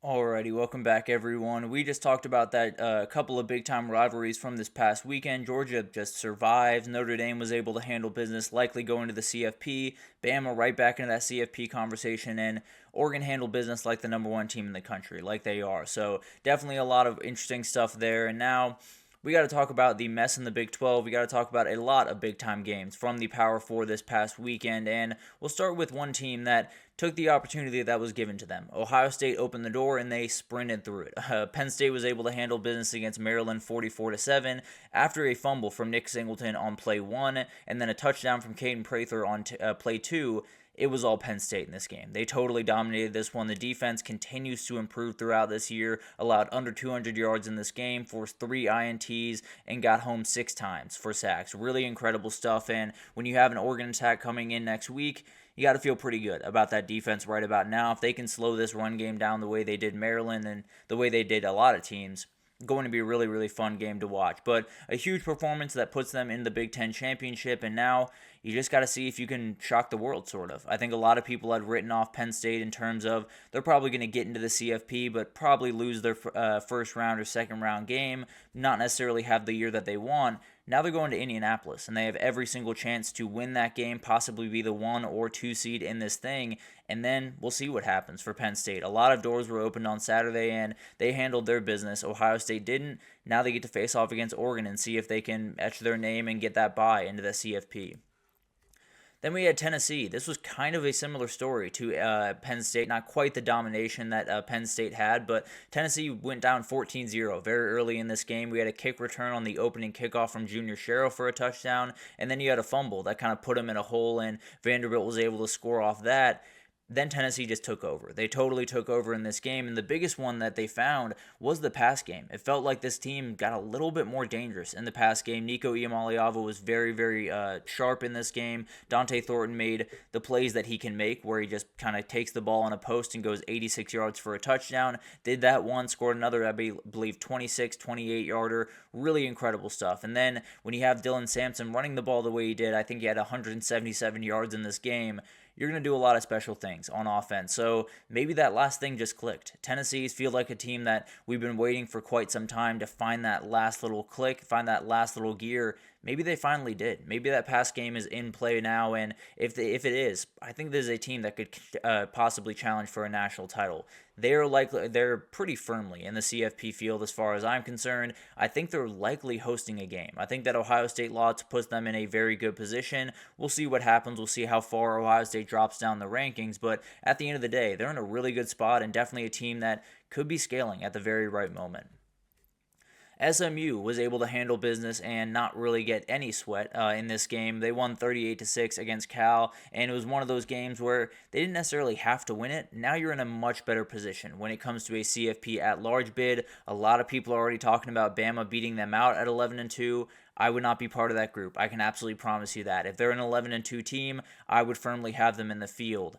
Alrighty, welcome back, everyone. We just talked about that couple of big time rivalries from this past weekend. Georgia just survived. Notre Dame was able to handle business, likely going to the CFP. Bama right back into that CFP conversation, and Oregon handled business like the number one team in the country, like they are. So definitely a lot of interesting stuff there. And now we got to talk about the mess in the Big 12. We got to talk about a lot of big time games from the Power 4 this past weekend. And we'll start with one team that took the opportunity that was given to them. Ohio State opened the door and they sprinted through it. Penn State was able to handle business against Maryland 44-7 after a fumble from Nick Singleton on play 1 and then a touchdown from Caden Prather on play 2. It was all Penn State in this game. They totally dominated this one. The defense continues to improve throughout this year, allowed under 200 yards in this game, forced 3 INTs, and got home 6 times for sacks. Really incredible stuff, and when you have an Oregon attack coming in next week, you got to feel pretty good about that defense right about now. If they can slow this run game down the way they did Maryland and the way they did a lot of teams, going to be a really, really fun game to watch. But a huge performance that puts them in the Big Ten championship, and now you just got to see if you can shock the world, sort of. I think a lot of people had written off Penn State in terms of they're probably going to get into the CFP, but probably lose their first round or second round game, not necessarily have the year that they want. Now they're going to Indianapolis, and they have every single chance to win that game, possibly be the 1 or 2 seed in this thing, and then we'll see what happens for Penn State. A lot of doors were opened on Saturday, and they handled their business. Ohio State didn't. Now they get to face off against Oregon and see if they can etch their name and get that bye into the CFP. Then we had Tennessee. This was kind of a similar story to Penn State. Not quite the domination that Penn State had, but Tennessee went down 14-0 very early in this game. We had a kick return on the opening kickoff from Junior Sherrill for a touchdown, and then you had a fumble that kind of put him in a hole, and Vanderbilt was able to score off that. Then Tennessee just took over. They totally took over in this game, and the biggest one that they found was the pass game. It felt like this team got a little bit more dangerous in the pass game. Nico Iamaleava was very, very sharp in this game. Dante Thornton made the plays that he can make, where he just kind of takes the ball on a post and goes 86 yards for a touchdown. Did that one, scored another, I believe, 26, 28-yarder. Really incredible stuff. And then when you have Dylan Sampson running the ball the way he did, I think he had 177 yards in this game. You're going to do a lot of special things on offense. So maybe that last thing just clicked. Tennessee's feel like a team that we've been waiting for quite some time to find that last little click, find that last little gear. Maybe they finally did. Maybe that pass game is in play now, and if it is, I think there's a team that could possibly challenge for a national title. They're pretty firmly in the CFP field as far as I'm concerned. I think they're likely hosting a game. I think that Ohio State loss puts them in a very good position. We'll see what happens. We'll see how far Ohio State drops down the rankings, but at the end of the day, they're in a really good spot and definitely a team that could be scaling at the very right moment. SMU was able to handle business and not really get any sweat in this game. They won 38-6 against Cal, and it was one of those games where they didn't necessarily have to win it. Now you're in a much better position when it comes to a CFP at-large bid. A lot of people are already talking about Bama beating them out at 11-2. I would not be part of that group. I can absolutely promise you that. If they're an 11-2 team, I would firmly have them in the field.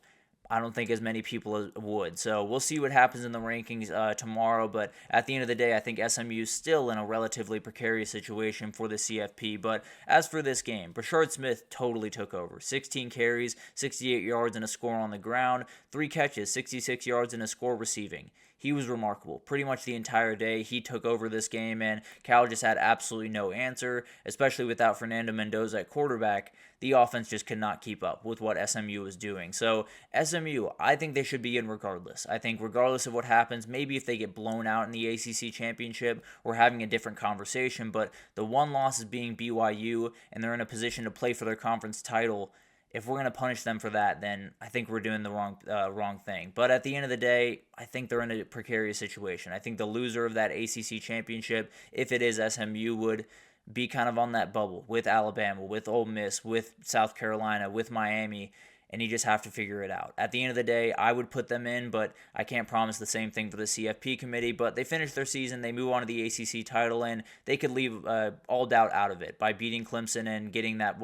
I don't think as many people would. So we'll see what happens in the rankings tomorrow. But at the end of the day, I think SMU is still in a relatively precarious situation for the CFP. But as for this game, Brashard Smith totally took over. 16 carries, 68 yards, and a score on the ground. 3 catches, 66 yards, and a score receiving. He was remarkable. Pretty much the entire day, he took over this game, and Cal just had absolutely no answer, especially without Fernando Mendoza at quarterback. The offense just could not keep up with what SMU was doing. So SMU, I think they should be in regardless. I think regardless of what happens, maybe if they get blown out in the ACC championship, we're having a different conversation, but the one loss is being BYU, and they're in a position to play for their conference title. If we're going to punish them for that, then I think we're doing the wrong thing. But at the end of the day, I think they're in a precarious situation. I think the loser of that ACC championship, if it is SMU, would be kind of on that bubble with Alabama, with Ole Miss, with South Carolina, with Miami, and you just have to figure it out. At the end of the day, I would put them in, but I can't promise the same thing for the CFP committee. But they finish their season, they move on to the ACC title, and they could leave all doubt out of it by beating Clemson and getting that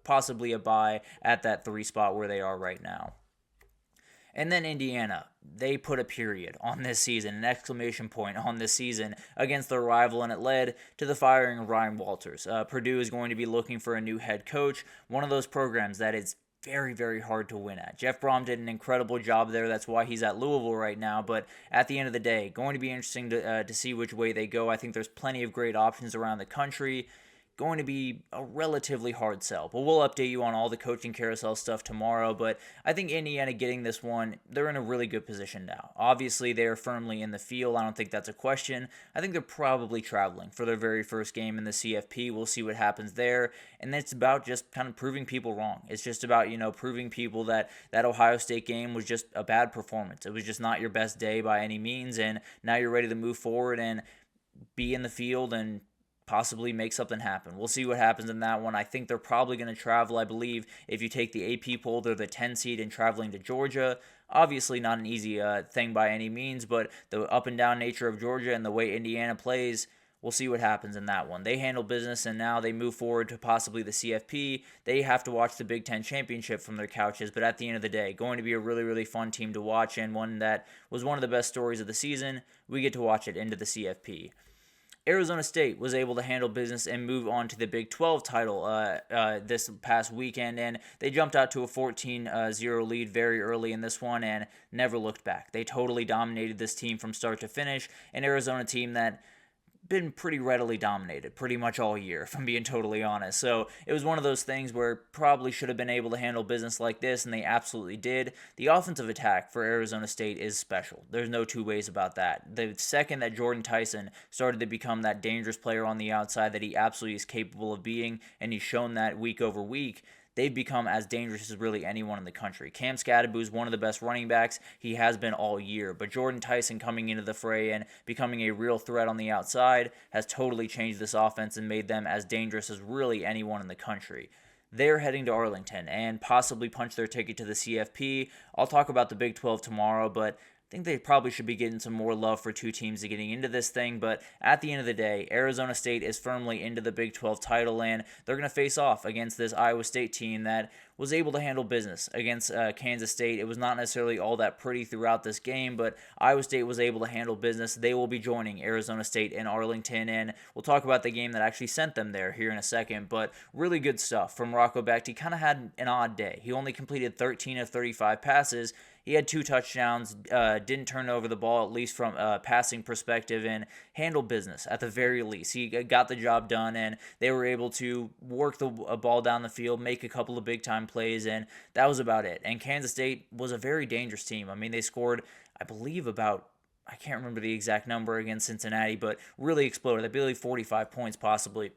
possibly a bye at that 3 spot where they are right now. And then Indiana, they put a period on this season, an exclamation point on this season against their rival, and it led to the firing of Ryan Walters. Purdue is going to be looking for a new head coach, one of those programs that is very, very hard to win at. Jeff Brom did an incredible job there. That's why he's at Louisville right now. But at the end of the day, going to be interesting to see which way they go. I think there's plenty of great options around the country. Going to be a relatively hard sell. But we'll update you on all the coaching carousel stuff tomorrow. But I think Indiana getting this one, they're in a really good position now. Obviously, they are firmly in the field. I don't think that's a question. I think they're probably traveling for their very first game in the CFP. We'll see what happens there. And it's about just kind of proving people wrong. It's just about, proving people that that Ohio State game was just a bad performance. It was just not your best day by any means. And now you're ready to move forward and be in the field and possibly make something happen. We'll see what happens in that one. I think they're probably going to travel. I believe if you take the AP poll, they're the 10 seed and traveling to Georgia. Obviously not an easy thing by any means, but the up and down nature of Georgia and the way Indiana plays, we'll see what happens in that one. They handle business, and now they move forward to possibly the CFP. They have to watch the Big Ten Championship from their couches, but at the end of the day, going to be a really, really fun team to watch, and one that was one of the best stories of the season. We get to watch it into the CFP. Arizona State was able to handle business and move on to the Big 12 title this past weekend, and they jumped out to a 14-0 lead very early in this one and never looked back. They totally dominated this team from start to finish, an Arizona team that been pretty readily dominated pretty much all year, if I'm being totally honest. So it was one of those things where probably should have been able to handle business like this, and they absolutely did. The offensive attack for Arizona State is special. There's no two ways about that. The second that Jordan Tyson started to become that dangerous player on the outside that he absolutely is capable of being, and he's shown that week over week, they've become as dangerous as really anyone in the country. Cam Scadaboo is one of the best running backs. He has been all year. But Jordan Tyson coming into the fray and becoming a real threat on the outside has totally changed this offense and made them as dangerous as really anyone in the country. They're heading to Arlington and possibly punch their ticket to the CFP. I'll talk about the Big 12 tomorrow, but I think they probably should be getting some more love for two teams getting into this thing, but at the end of the day, Arizona State is firmly into the Big 12 title, and they're going to face off against this Iowa State team that was able to handle business against Kansas State. It was not necessarily all that pretty throughout this game, but Iowa State was able to handle business. They will be joining Arizona State in Arlington, and we'll talk about the game that actually sent them there here in a second, but really good stuff from Rocco Becht. He kind of had an odd day. He only completed 13 of 35 passes. He had 2 touchdowns, didn't turn over the ball, at least from a passing perspective, and handled business at the very least. He got the job done, and they were able to work the ball down the field, make a couple of big-time plays, and that was about it. And Kansas State was a very dangerous team. I mean, they scored, I believe, I can't remember the exact number against Cincinnati, but really exploded. I believe 45 points possibly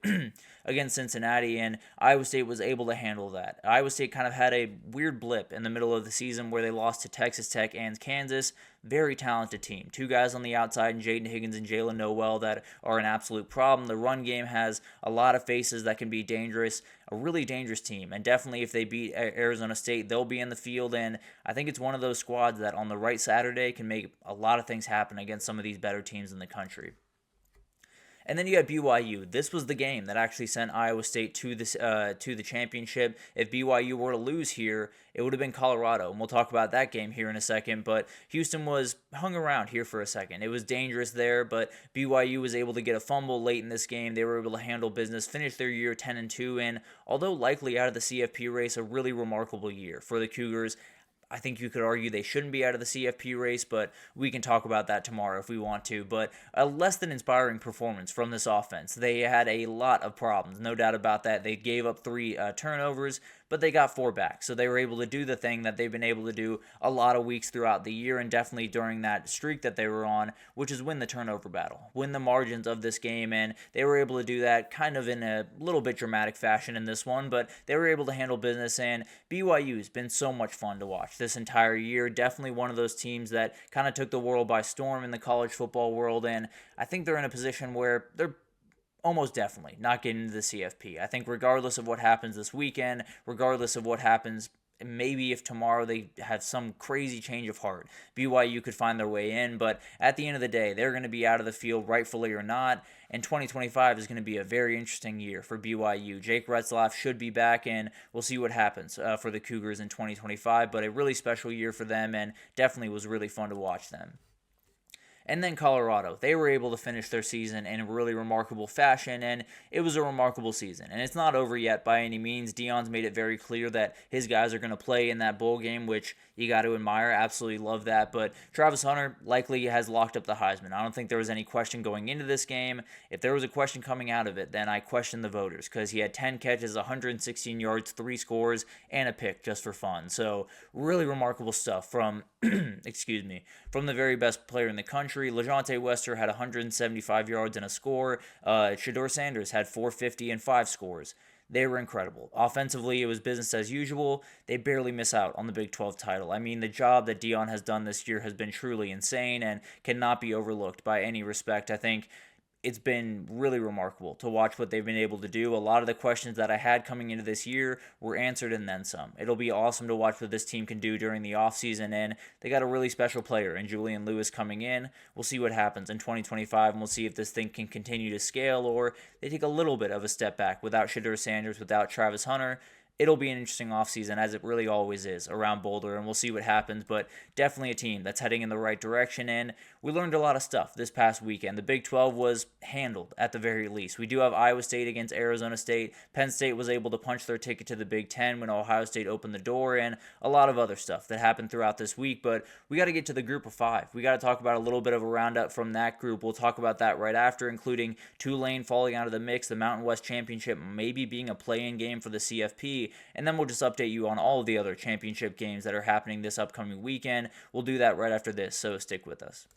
against Cincinnati, and Iowa State was able to handle that. Iowa State kind of had a weird blip in the middle of the season where they lost to Texas Tech and Kansas. Very talented team. 2 guys on the outside, Jaden Higgins and Jalen Noel, that are an absolute problem. The run game has a lot of faces that can be dangerous. A really dangerous team, and definitely if they beat Arizona State, they'll be in the field, and I think it's one of those squads that on the right Saturday can make a lot of things happen against some of these better teams in the country. And then you got BYU. This was the game that actually sent Iowa State to the championship. If BYU were to lose here, it would have been Colorado. And we'll talk about that game here in a second. But Houston was hung around here for a second. It was dangerous there, but BYU was able to get a fumble late in this game. They were able to handle business, finish their year 10-2, and although likely out of the CFP race, a really remarkable year for the Cougars. I think you could argue they shouldn't be out of the CFP race, but we can talk about that tomorrow if we want to. But a less than inspiring performance from this offense. They had a lot of problems, no doubt about that. They gave up 3 turnovers, but they got 4 back. So they were able to do the thing that they've been able to do a lot of weeks throughout the year, and definitely during that streak that they were on, which is win the turnover battle, win the margins of this game, and they were able to do that kind of in a little bit dramatic fashion in this one, but they were able to handle business, and BYU's been so much fun to watch this entire year. Definitely one of those teams that kind of took the world by storm in the college football world, and I think they're in a position where they're almost definitely not getting into the CFP. I think regardless of what happens this weekend, regardless of what happens, maybe if tomorrow they have some crazy change of heart, BYU could find their way in, but at the end of the day, they're going to be out of the field rightfully or not, and 2025 is going to be a very interesting year for BYU. Jake Retzlaff should be back, and we'll see what happens for the Cougars in 2025, but a really special year for them, and definitely was really fun to watch them. And then Colorado, they were able to finish their season in a really remarkable fashion, and it was a remarkable season. And it's not over yet by any means. Deion's made it very clear that his guys are going to play in that bowl game, which you got to admire. Absolutely love that. But Travis Hunter likely has locked up the Heisman. I don't think there was any question going into this game. If there was a question coming out of it, then I question the voters, because he had 10 catches, 116 yards, 3 scores, and a pick just for fun. So really remarkable stuff from from the very best player in the country. LeJontay Wester had 175 yards and a score. Shedeur Sanders had 450 and 5 scores. They were incredible. Offensively, it was business as usual. They barely miss out on the Big 12 title. I mean, the job that Deion has done this year has been truly insane and cannot be overlooked by any respect. I think it's been really remarkable to watch what they've been able to do. A lot of the questions that I had coming into this year were answered and then some. It'll be awesome to watch what this team can do during the offseason, and they got a really special player in Julian Lewis coming in. We'll see what happens in 2025, and we'll see if this thing can continue to scale or they take a little bit of a step back without Shedeur Sanders, without Travis Hunter. It'll be an interesting offseason, as it really always is around Boulder, and we'll see what happens, but definitely a team that's heading in the right direction, and we learned a lot of stuff this past weekend. The Big 12 was handled, at the very least. We do have Iowa State against Arizona State. Penn State was able to punch their ticket to the Big 10 when Ohio State opened the door, and a lot of other stuff that happened throughout this week, but we got to get to the group of 5. We got to talk about a little bit of a roundup from that group. We'll talk about that right after, including Tulane falling out of the mix, the Mountain West Championship maybe being a play-in game for the CFP, and then we'll just update you on all of the other championship games that are happening this upcoming weekend. We'll do that right after this, so stick with us.